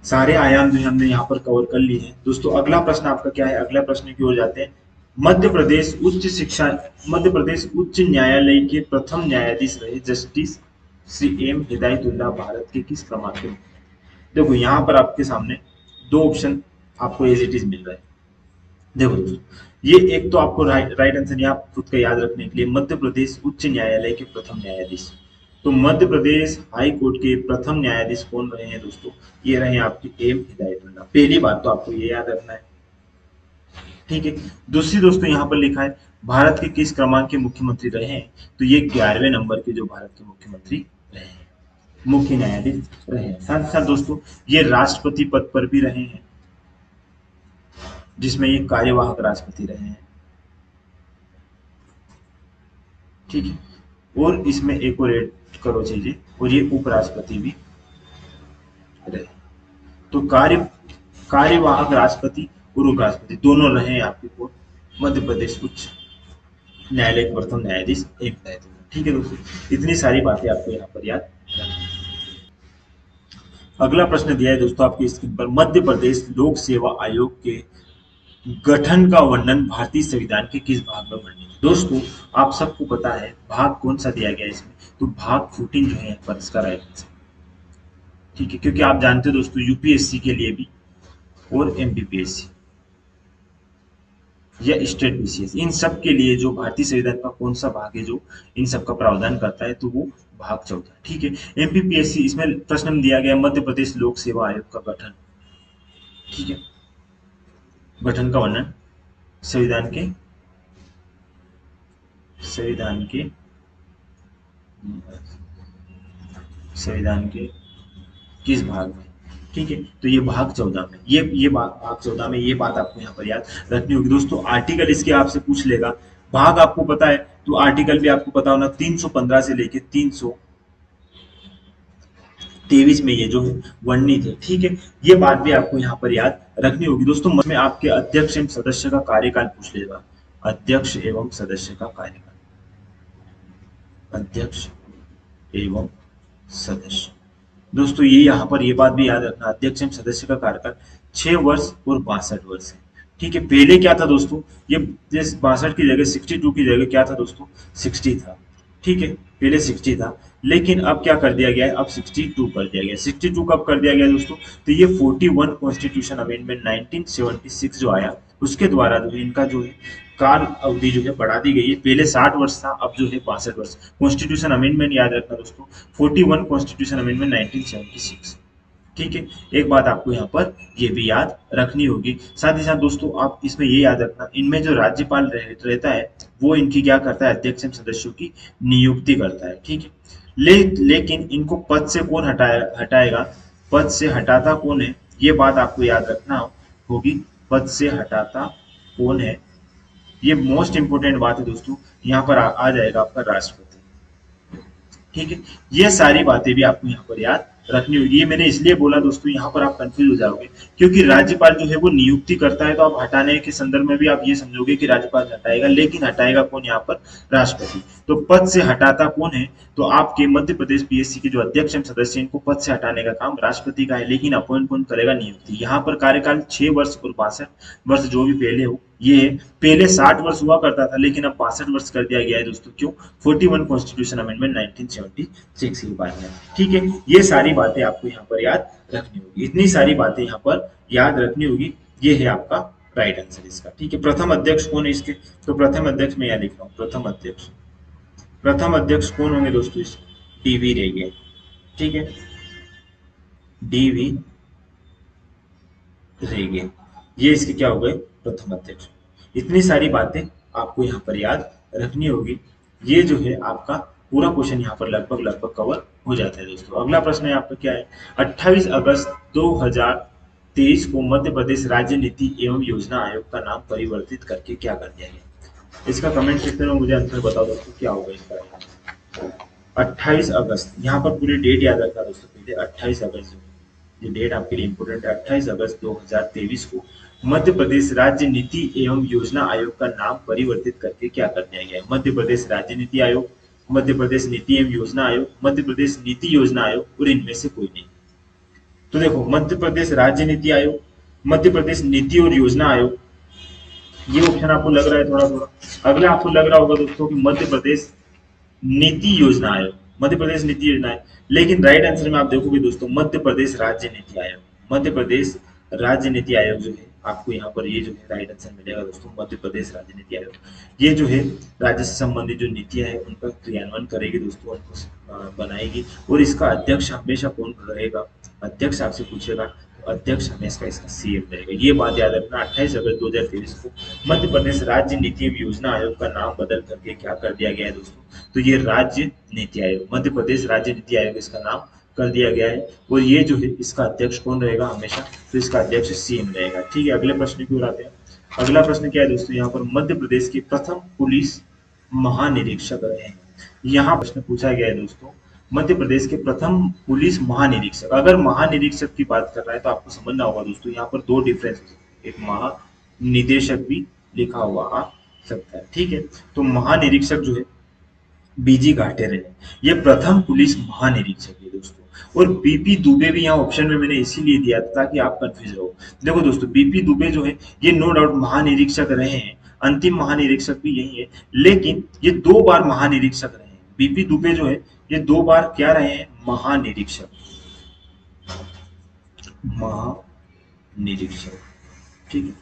सारे आयाम जो है हमने यहाँ पर कवर कर लिए हैं दोस्तों। अगला प्रश्न आपका क्या है, अगला प्रश्न की ओर जाते हैं। मध्य प्रदेश उच्च शिक्षा, मध्य प्रदेश उच्च न्यायालय के प्रथम न्यायाधीश रहे जस्टिस श्री एम हिदायतुल्लाह भारत के किस क्रमांक के। देखो यहाँ पर आपके सामने दो ऑप्शन आपको एज इट इज मिल रहा है। देखो दोस्तों, ये एक तो आपको राइट आंसर यहाँ खुद का याद रखने के लिए, मध्य प्रदेश उच्च न्यायालय के प्रथम न्यायाधीश। तो मध्य प्रदेश हाई कोर्ट के प्रथम न्यायाधीश कौन रहे हैं दोस्तों, ये रहे आपके एम हिदायतुल्लाह। पहली बात तो आपको ये याद रखना है। ठीक है, दूसरी दोस्तों यहाँ पर लिखा है भारत के किस क्रमांक के मुख्यमंत्री रहे हैं, तो ये 11वें नंबर के जो भारत के मुख्यमंत्री रहे हैं, मुख्य न्यायाधीश रहे हैं। साथ साथ दोस्तों ये राष्ट्रपति पद पर भी रहे हैं, जिसमें ये कार्यवाहक राष्ट्रपति रहे हैं। ठीक है, और इसमें एक और ऐड करो चीजें, और ये उपराष्ट्रपति भी रहे। तो कार्यवाहक राष्ट्रपति और उपराष्ट्रपति दोनों रहे आपके को मध्य प्रदेश उच्च न्यायालय के प्रथम न्यायाधीश एक न्यायाधीश। ठीक है दोस्तों, इतनी सारी बातें आपको यहाँ पर याद रखनी। अगला प्रश्न दिया है दोस्तों आपकी स्क्रीन पर, मध्य प्रदेश लोक सेवा आयोग के गठन का वर्णन भारतीय संविधान के किस भाग में वर्णित है। दोस्तों आप सबको पता है भाग कौन सा दिया गया है इसमें, तो भाग 14 जो है पर इसका राइट आंसर। ठीक है, क्योंकि आप जानते हो दोस्तों यूपीएससी के लिए भी और एमपीपीएससी या स्टेट बीसीएस, इन सब के लिए जो भारतीय संविधान का कौन सा भाग है जो इन सब का प्रावधान करता है, तो वो भाग 14। ठीक है, एमपीपीएससी, इसमें प्रश्न दिया गया मध्य प्रदेश लोक सेवा आयोग का गठन। ठीक है, गठन का वर्णन, संविधान के संविधान के संविधान के किस भाग में। ठीक है, तो ये भाग 14 में, ये भाग 14 में, ये बात आपको यहाँ पर याद रखनी होगी दोस्तों। आर्टिकल इसके आपसे पूछ लेगा, भाग आपको पता है तो आर्टिकल भी आपको पता होना, 315 से लेके 323 में ये जो है वर्णित है। ठीक है, ये बात भी आपको यहाँ पर याद रखनी होगी दोस्तों। में आपके अध्यक्ष एवं सदस्य का कार्यकाल पूछ लेगा, अध्यक्ष एवं सदस्य का कार्यकाल, अध्यक्ष एवं सदस्य। दोस्तों ये यहाँ पर ये बात भी याद रखना, अध्यक्ष एवं सदस्य का कार्यकाल 6 वर्ष और 62 वर्ष है। ठीक है, पहले क्या था दोस्तों, ये 62 की जगह 62 की जगह क्या था दोस्तों, 60 था। ठीक है, पहले 60 था, लेकिन अब क्या कर दिया गया है, अब 62 कर दिया गया। 62 कब कर दिया गया दोस्तों, तो ये 41 कॉन्स्टिट्यूशन अमेंडमेंट 1976 जो आया, उसके द्वारा जो है इनका जो है काल अवधि जो है बढ़ा दी गई है। पहले 60 वर्ष था, अब जो है 62 वर्ष। कॉन्स्टिट्यूशन अमेंडमेंट याद रखना दोस्तों, 41 कॉन्स्टिट्यूशन अमेंडमेंट 1976। ठीक है, एक बात आपको यहाँ पर ये भी याद रखनी होगी। साथ ही साथ दोस्तों आप इसमें ये याद रखना, इनमें जो राज्यपाल रहता है वो इनकी क्या करता है, अध्यक्ष एवं सदस्यों की नियुक्ति करता है। ठीक है, लेकिन इनको पद से कौन हटाएगा, पद से हटाता कौन है, ये बात आपको याद रखना होगी। पद से हटाता कौन है, ये मोस्ट इंपोर्टेंट बात है दोस्तों। यहाँ पर आ जाएगा आपका राष्ट्रपति। ठीक है, ये सारी बातें भी आपको यहाँ पर याद रखनी होगी। ये मैंने इसलिए बोला दोस्तों, यहाँ पर आप कंफ्यूज हो जाओगे, क्योंकि राज्यपाल जो है वो नियुक्ति करता है, तो आप हटाने के संदर्भ में भी आप ये समझोगे कि राज्यपाल हटाएगा, लेकिन हटाएगा कौन यहाँ पर, राष्ट्रपति। तो पद से हटाता कौन है, तो आपके मध्य प्रदेश पीएससी के जो अध्यक्ष एवं सदस्य, इनको पद से हटाने का काम राष्ट्रपति का है, लेकिन अपॉइंट कौन करेगा, नियुक्ति। यहाँ पर कार्यकाल 6 वर्ष और 62 वर्ष जो भी पहले हो, ये है। पहले 60 वर्ष हुआ करता था, लेकिन अब 62 वर्ष कर दिया गया है दोस्तों। क्यों, 41 कॉन्स्टिट्यूशन अमेंडमेंट 1976 के बाद में। ठीक है, ये सारी बातें आपको यहाँ पर याद रखनी होगी, इतनी सारी बातें यहाँ पर याद रखनी होगी। ये है आपका राइट आंसर इसका। ठीक है, प्रथम अध्यक्ष कौन है इसके, तो प्रथम अध्यक्ष मैं यहाँ लिख रहा हूँ, प्रथम अध्यक्ष कौन होंगे दोस्तों, इस डीवी रहेंगे। ठीक है, डीवी रहेंगे, ये इसके क्या हो गए, प्रथम अध्यक्ष। इतनी सारी बातें आपको यहाँ पर याद रखनी होगी। ये जो है आपका पूरा क्वेश्चन यहाँ पर लगभग कवर हो जाता है दोस्तों। अगला प्रश्न है आपका क्या है, 28 अगस्त 2023 को मध्य प्रदेश राज्य नीति एवं योजना आयोग का नाम परिवर्तित करके क्या कर दिया गया। इसका कमेंट सेक्शन में मुझे आंसर बताओ दोस्तों, क्या होगा इसका। 28 अगस्त, यहाँ पर पूरी डेट याद रखना दोस्तों। पहले 28 अगस्त, ये डेट आपके लिए इंपोर्टेंट है। 28 अगस्त 2023 को मध्य प्रदेश राज्य नीति एवं योजना आयोग का नाम परिवर्तित करके क्या कर दिया गया है। मध्य प्रदेश राज्य नीति आयोग, मध्य प्रदेश नीति एवं योजना आयोग, मध्य प्रदेश नीति योजना आयोग, और इनमें से कोई नहीं। तो देखो, मध्य प्रदेश राज्य नीति आयोग, मध्य प्रदेश नीति और योजना आयोग, ये ऑप्शन आपको लग रहा है थोड़ा थोड़ा। अगला आपको लग रहा होगा दोस्तों कि मध्य प्रदेश नीति योजना आयोग, मध्य प्रदेश नीति योजना आयोग, लेकिन राइट आंसर में आप देखोगे दोस्तों, मध्य प्रदेश राज्य नीति आयोग। मध्य प्रदेश राज्य नीति आयोग जो है आपको यहाँ पर, ये जो है राइट आंसर मिलेगा दोस्तों, मध्य प्रदेश राज्य नीति आयोग। ये जो है राज्य से संबंधित जो नीतियां है उनका क्रियान्वयन करेगी दोस्तों, उनको बनाएगी। और इसका अध्यक्ष हमेशा कौन रहेगा, अध्यक्ष आपसे पूछेगा, तो अध्यक्ष हमेशा इसका सीएम रहेगा। ये बात याद रखना। 28 अगस्त 2023 को मध्य प्रदेश राज्य नीति एवं योजना आयोग का नाम बदल करके क्या कर दिया गया है दोस्तों, तो ये राज्य नीति आयोग, मध्य प्रदेश राज्य नीति आयोग इसका नाम कर दिया गया है। और ये जो है इसका अध्यक्ष कौन रहेगा हमेशा, तो इसका अध्यक्ष सीएम रहेगा। ठीक है, अगले प्रश्न की ओर आते हैं। अगला प्रश्न क्या है दोस्तों, यहाँ पर मध्य प्रदेश के प्रथम पुलिस महानिरीक्षक रहे हैं। यहाँ प्रश्न पूछा गया है दोस्तों, मध्य प्रदेश के प्रथम पुलिस महानिरीक्षक। अगर महानिरीक्षक की बात कर रहा है तो आपको समझना होगा दोस्तों, यहाँ पर दो डिफरेंस हो सकते हैं, एक महानिदेशक भी लिखा हुआ आ सकता है। ठीक है, तो महानिरीक्षक जो है बीजी घाटे रहे, ये प्रथम पुलिस महानिरीक्षक है दोस्तों। और बीपी दुबे भी यहाँ ऑप्शन में मैंने इसीलिए दिया था ताकि आप कंफ्यूज रहो। देखो दोस्तों, बीपी दुबे जो है ये नो डाउट महानिरीक्षक रहे हैं, अंतिम महानिरीक्षक भी यही है, लेकिन ये 2 बार महानिरीक्षक रहे हैं। बीपी दुबे जो है ये 2 बार क्या रहे हैं, महानिरीक्षक, महानिरीक्षक। ठीक है,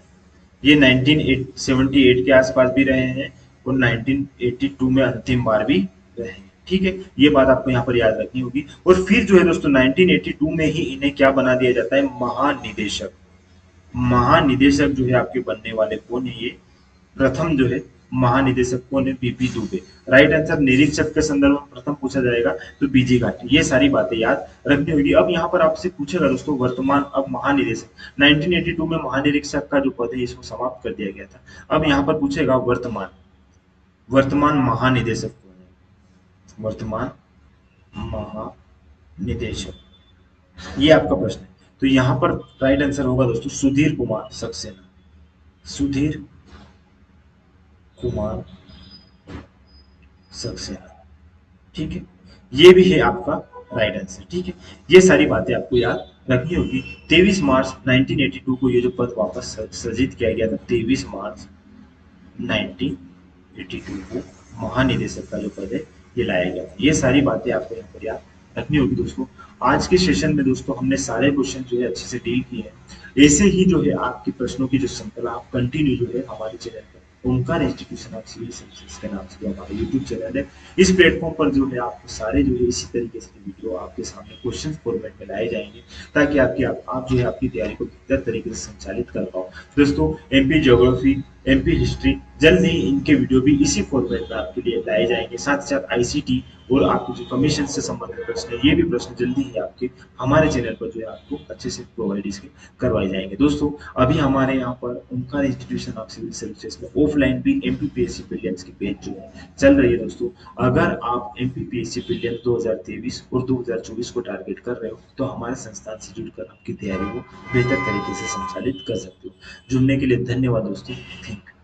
ये 1978 के आसपास भी रहे हैं और 1982 में अंतिम बार भी रहे हैं। ठीक है, ये बात आपको यहाँ पर याद रखनी होगी। और फिर जो है दोस्तों 1982 में ही इन्हें क्या बना दिया जाता है, महानिदेशक। महानिदेशक जो है आपके बनने वाले कौन है, ये प्रथम जो है महानिदेशक कौन है, बीपी दुबे। राइट आंसर निरीक्षक के संदर्भ में प्रथम पूछा जाएगा तो बीजी घाटी। ये सारी बातें याद रखनी होगी। अब यहाँ पर आपसे पूछेगा दोस्तों वर्तमान, अब महानिदेशक 1982 में महानिरीक्षक का जो पद है इसको समाप्त कर दिया गया था। अब यहाँ पर पूछेगा वर्तमान, वर्तमान महानिदेशक कौन है, वर्तमान महानिदेशक, ये आपका प्रश्न है। तो यहाँ पर राइट आंसर होगा दोस्तों सुधीर कुमार सक्सेना, सुधीर कुमार सक्सेना। ठीक है, ये भी है आपका राइट आंसर। ठीक है, ये सारी बातें आपको याद रखनी होगी। 23 मार्च 1982 को ये जो पद वापस सृजित किया गया था, 23 मार्च 1982 को महानिदेशक का जो पद है ये लाया गया था। ये सारी बातें आपको यहाँ पर याद रखनी होगी दोस्तों। आज के सेशन में दोस्तों हमने सारे क्वेश्चन जो है अच्छे से डील किए हैं। ऐसे ही जो है आपके प्रश्नों की जो श्रृंखला आप कंटिन्यू जो है हमारे चैनल पर Omkar institution of civil services के नाम से जो हमारा यूट्यूब चैनल है, इस प्लेटफॉर्म पर जो है आपको सारे जो है इसी तरीके से वीडियो आपके सामने क्वेश्चन फॉर्मेट में लाए जाएंगे, ताकि आप जो है आपकी तैयारी को बेहतर तरीके से संचालित कर पाओ। दोस्तों एमपी ज्योग्राफी, एमपी हिस्ट्री, जल्द ही इनके वीडियो भी इसी फॉर्मेट में आपके लिए लाए जाएंगे। साथ ही साथ आईसीटी और आपके जो कमीशन से संबंधित प्रश्न है, ये भी प्रश्न जल्दी ही आपके हमारे चैनल पर जो है आपको अच्छे से प्रोवाइड इसके करवाए जाएंगे। दोस्तों अभी हमारे यहाँ पर Omkar institution of civil services में ऑफलाइन भी एमपीपीएससी प्रीलिम्स की बैच जो है चल रही है। दोस्तों अगर आप एमपीपीएससी प्रीलिम्स 2023 और 2024 को टारगेट कर रहे हो तो हमारे संस्थान से जुड़कर आपकी तैयारी को बेहतर तरीके से संचालित कर सकते हो। जुड़ने के लिए धन्यवाद दोस्तों। Thank you.